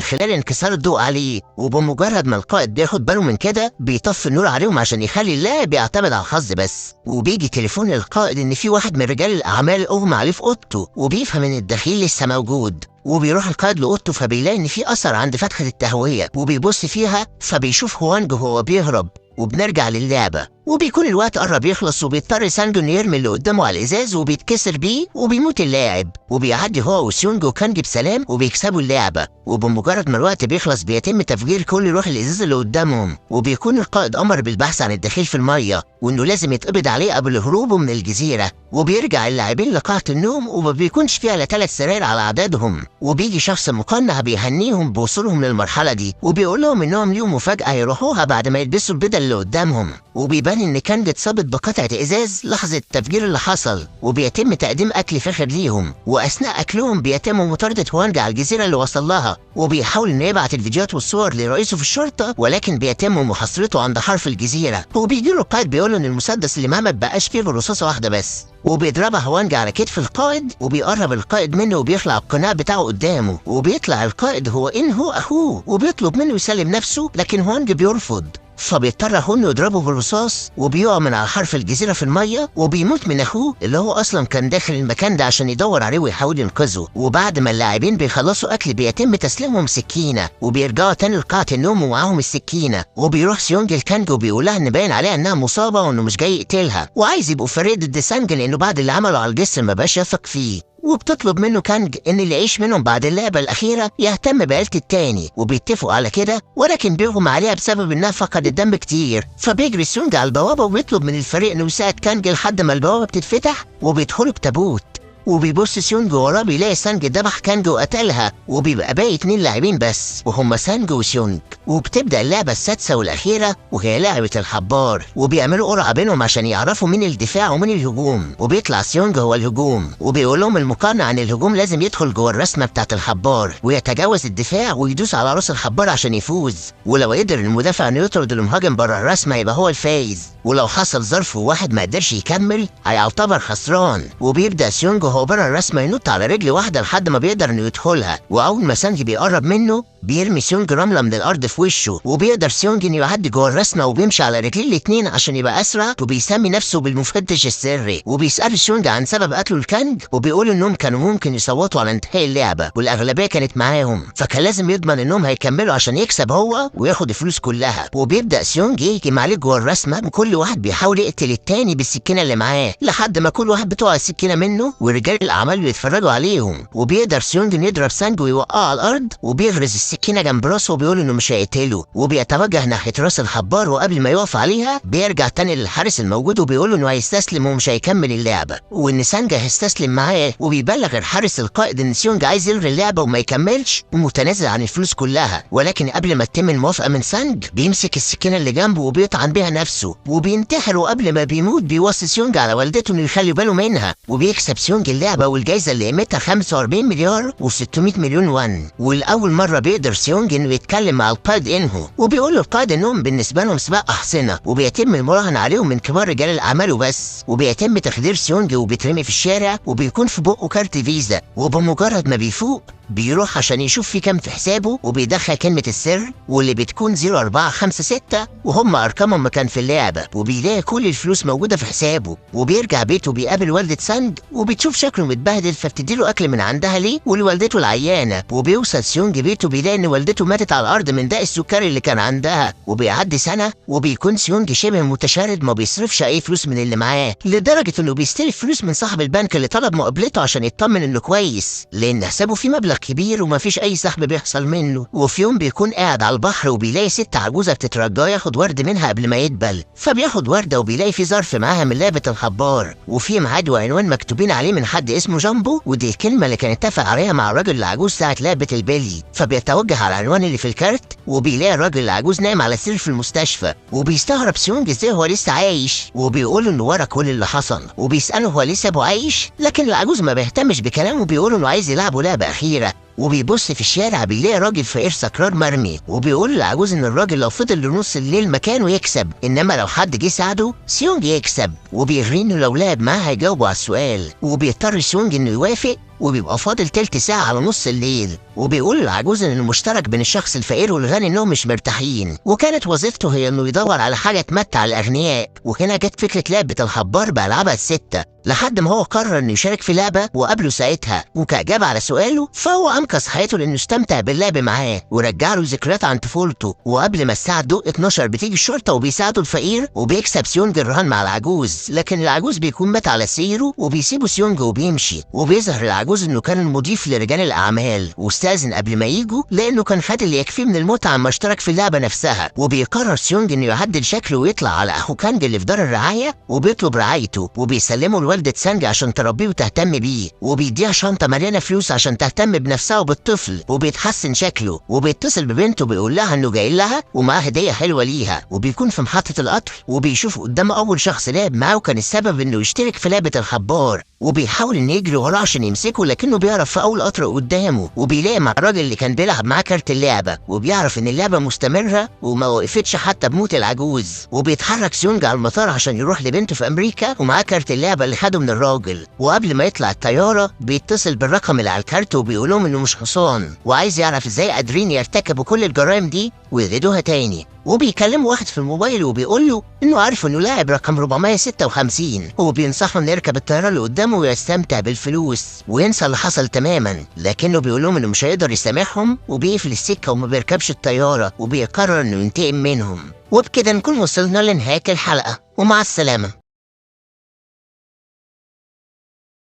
خلال انكسار الضوء عليه، وبمجرد ما القائد بياخد باله من كده بيطفي النور عليهم عشان يخلي اللاعب يعتمد على الحظ بس، وبيجي تليفون للقائد ان في واحد من رجال الاعمال اغمى عليه في اوضته، وبيفهم ان الدخيل لسه موجود، وبيروح القائد لأوضته فبيلاقي ان في اثر عند فتحه التهويه، وبيبص فيها فبيشوف هوانج وهو بيهرب، وبنرجع للعبة، وبيكون الوقت قرب يخلص، وبيضطر سانج انه يرمي اللي قدامه على الازاز وبيتكسر بيه وبيموت اللاعب، وبيعدي هو وسيونج وكانج بسلام وبيكسبوا اللعبة، وبمجرد ما الوقت بيخلص بيتم تفجير كل لوح الازاز اللي قدامهم، وبيكون القائد امر بالبحث عن الدخيل في المية، وانه لازم يتقبض عليه قبل هروبه من الجزيرة، وبيرجع اللاعبين لقاعة النوم وما بيكونش فيها الا 3 سراير على عددهم، وبيجي شخص مقنع بيهنيهم بوصولهم للمرحلة دي، وبيقول لهم انهم ليهم مفاجأة يروحوها بعد ما يلبسوا البدل اللي قدامهم، وبيبان ان كانج اتصابت بقطعة ازاز لحظة التفجير اللي حصل، وبيتم تقديم اكل فاخر ليهم، واثناء اكلهم بيتم مطاردة هوانج على الجزيرة اللي وصل لها، وبيحاول انه يبعت الفيديوهات والصور لرئيسه في الشرطة، ولكن بيتم محاصرته عند حرف الجزيرة، وبيجي له القائد بيقول ان المسدس اللي معاه ما بقاش فيه رصاصة واحدة بس، وبيضربها هوانج على كتف القائد، وبيقرب القائد منه وبيخلع القناع بتاعه قدامه، وبيطلع القائد هو اخوه، وبيطلب منه يسلم نفسه، لكن هوانج بيرفض، فبيضطر اخوه انه يضربه بالرصاص، وبيقع من على حرف الجزيره في الميه، وبيموت من اخوه اللي هو اصلا كان داخل المكان ده عشان يدور عليه ويحاول ينقذه، وبعد ما اللاعبين بيخلصوا اكل بيتم تسليمهم سكينه، وبيرجعوا تاني لقاعه النوم ومعاهم السكينه، وبيروح سيونج الكانج وبيقول لها ان باين عليها انها مصابه وانه مش جاي يقتلها، وعايز يبقوا فريق ضد سانج لانه بعد اللي عمله على الجسر ما بقاش يثق فيه، وبتطلب منه كانج ان اللي يعيش منهم بعد اللعبة الأخيرة يهتم بعيلة التاني، وبيتفقوا على كده، ولكن بيغم عليها بسبب انها فقدت دم كتير، فبيجري سونج على البوابة وبيطلب من الفريق انه يساعد كانج لحد ما البوابة بتتفتح، وبيدخلوا بتابوت، وبيبص سيونج وراه بيلاقي سانج ذبح كانج وقتلها، وبيبقى باقي 2 لاعبين بس وهم سانج وسيونج، وبتبدأ اللعبة السادسة والأخيرة وهي لعبة الحبار، وبيعملوا قرعة بينهم عشان يعرفوا مين الدفاع ومين الهجوم، وبيطلع سيونج هو الهجوم، وبيقول لهم المقارنة عن الهجوم لازم يدخل جوه الرسمة بتاعت الحبار ويتجاوز الدفاع ويدوس على راس الحبار عشان يفوز، ولو قدر المدافع انه يطرد المهاجم بره الرسمة يبقى هو الفايز، ولو حصل ظرف وواحد ما قدرش يكمل هيعتبر خسران، وبيبدأ سيونج وهو بره الرسمة ينط على رجل واحدة لحد ما بيقدر انه يدخلها، واول ما سانج بيقرب منه بيرمي سيونج رملة من الارض في وشه، وبيقدر سيونج انه يعدي جوه الرسمة وبيمشي على رجليه الاتنين عشان يبقى اسرع، وبيسمي نفسه بالمفتش السري، وبيسأل سيونج عن سبب قتله الكانج، وبيقول انهم كانوا ممكن يصوتوا على انتهاء اللعبة والاغلبية كانت معاهم، فكان لازم يضمن انهم هيكملوا عشان يكسب هو وياخد الفلوس كلها، وبيبدأ سيونج يهجم عليه جوه الرسمة، وكل واحد بيحاول يقتل التاني بالسكينة اللي معاه لحد ما كل واحد بتوع السكينة منه ورجال الاعمال بيتفرجوا عليهم، وبيقدر سيونج يضرب سانج ويوقعه على الارض، وبيغرز السكينة جنب راسه وبيقول انه مش هيقتله، وبيتوجه ناحية راس الحبار، وقبل ما يقف عليها بيرجع تاني للحارس الموجود وبيقول انه هيستسلم ومش هيكمل اللعبة، وان سانج هيستسلم معاه، وبيبلغ الحارس القائد ان سيونج عايز يلغي اللعبة وما يكملش ومتنازل عن الفلوس كلها، ولكن قبل ما تتم الموافقة من سانج بيمسك السكينة اللي جنبه وبيطعن بيها نفسه وبينتحر، وقبل ما بيموت بيوصي سيونج على والدته انه يخلي باله منها، وبيكسب سيونج اللعبة والجايزة اللي قيمتها 45 مليار و600 مليون وان، والأول مرة بيقدر سيونج انه يتكلم مع القائد انهو، وبيقول له القائد انهم بالنسبة لهم سباق احصنة، وبيتم المراهن عليهم من كبار رجال الاعمال وبس، وبيتم تخدير سيونج وبيترمي في الشارع، وبيكون في بقه كارت فيزا، وبمجرد ما بيفوق بيروح عشان يشوف في كام في حسابه، وبيدخل كلمة السر واللي بتكون 0456 وهم أرقامهم مكان في اللعبة، وبيلاقي كل الفلوس موجودة في حسابه. وبيرجع بيته وبيقابل والدة سانج، وبتشوف شكله متبهدل فبتديله أكل من عندها ليه ولوالدته العيانة. وبيوصل سيونج بيته بيلاقي إن والدته ماتت على الأرض من داء السكري اللي كان عندها. وبيعدي سنة وبيكون سيونج شبه متشرد، ما بيصرفش أي فلوس من اللي معاه، لدرجة إنه بيستلف فلوس من صاحب البنك اللي طلب مقابلته عشان يطمن إنه كويس، لأن حسابه فيه مبلغ كبير ومفيش أي سحب بيحصل منه. وفي يوم بيكون قاعد على البحر وبيلاقي ست عجوزة بتترجاه ياخد ورد منها قبل ما يدبل، فبياخد وردة وبيلاقي في ظرف معاها من لعبة الحبار، وفي ميعاد وعنوان مكتوبين عليه من حد اسمه جامبو، ودي الكلمة اللي كان اتفق عليها مع الراجل العجوز ساعة لعبة البلي. فبيتوجه على العنوان اللي في الكارت، وبيلاقي الراجل العجوز نايم على سرير في المستشفى. وبيستغرب سيونج ازاي هو لسه عايش، وبيقول انه ورا كل اللي حصل، وبيسأله هو لسه ابو عايش، لكن العجوز ما بيهتمش بكلامه، بيقول انه عايز يلعبوا لعبة أخيرة. وبيبص في الشارع بيلاقي راجل فقير سكران مرمي، وبيقول للعجوز ان الراجل لو فضل لنص الليل مكانه يكسب، انما لو حد جه ساعده سيونج يكسب. وبيغري انه لو لعب معاه هيجاوبه على السؤال، وبيضطر سيونج انه يوافق. وبيبقى فاضل تلت ساعة على نص الليل، وبيقول للعجوز ان المشترك بين الشخص الفقير والغني انهم مش مرتاحين، وكانت وظيفته هي انه يدور على حاجة تمتع الاغنياء. وهنا جت فكرة لعبة الحبار بألعابها الستة، لحد ما هو قرر انه يشارك في لعبة وقابله ساعتها، وكإجابة على سؤاله فهو انقذ حياته لانه استمتع باللعب معاه ورجع له ذكريات عن طفولته. وقبل ما الساعة تدق 12 بتيجي الشرطة وبيساعدوا الفقير، وبيكسب سيونج الرهان مع العجوز، لكن العجوز بيكون مات على سريره وبيسيبه سيونج وبيمشي. وبيظهر العجوز انه كان المضيف لرجال الاعمال، واستاذن قبل ما يجوا لانه كان خد اللي يكفيه من المتعه اما اشترك في اللعبه نفسها. وبيقرر سيونج انه يعدل شكله ويطلع على اخو كانج اللي في دار الرعايه، وبيطلب رعايته، وبيسلمه لوالده سانج عشان تربيه وتهتم بيه، وبيديها شنطه مليانه فلوس عشان تهتم بنفسها وبالطفل وبيتحسن شكله. وبيتصل ببنته بيقول لها انه جاي لها ومعاه هديه حلوه ليها. وبيكون في محطه القطر وبيشوف قدامه اول شخص لعب معاه وكان السبب انه يشترك في لعبه الحبار، وبيحاول انه يجري وراه عشان يمسكه، لكنه بيعرف في اول قطر قدامه. وبيلاقي مع الراجل اللي كان بيلعب معاه كارت اللعبه، وبيعرف ان اللعبه مستمره وما وقفتش حتى بموت العجوز. وبيتحرك سيونج على المطار عشان يروح لبنته في امريكا ومعاه كارت اللعبه اللي خده من الراجل. وقبل ما يطلع الطياره بيتصل بالرقم اللي على الكارت وبيقول لهم انه مش حصان، وعايز يعرف ازاي قادرين يرتكبوا كل الجرائم دي ويغيدوها تاني. وبيكلم واحد في الموبايل وبيقول له انه عارف انه لاعب رقم 456، وبينصحه انه يركب الطياره اللي قدامه ويستمتع بالفلوس وينسى اللي حصل تماما، لكنه بيقول لهم انه مش هيقدر يسامحهم، وبيقفل السكه وما بيركبش الطياره، وبيقرر انه ينتقم منهم. وبكده نكون وصلنا لنهايه الحلقه، ومع السلامه.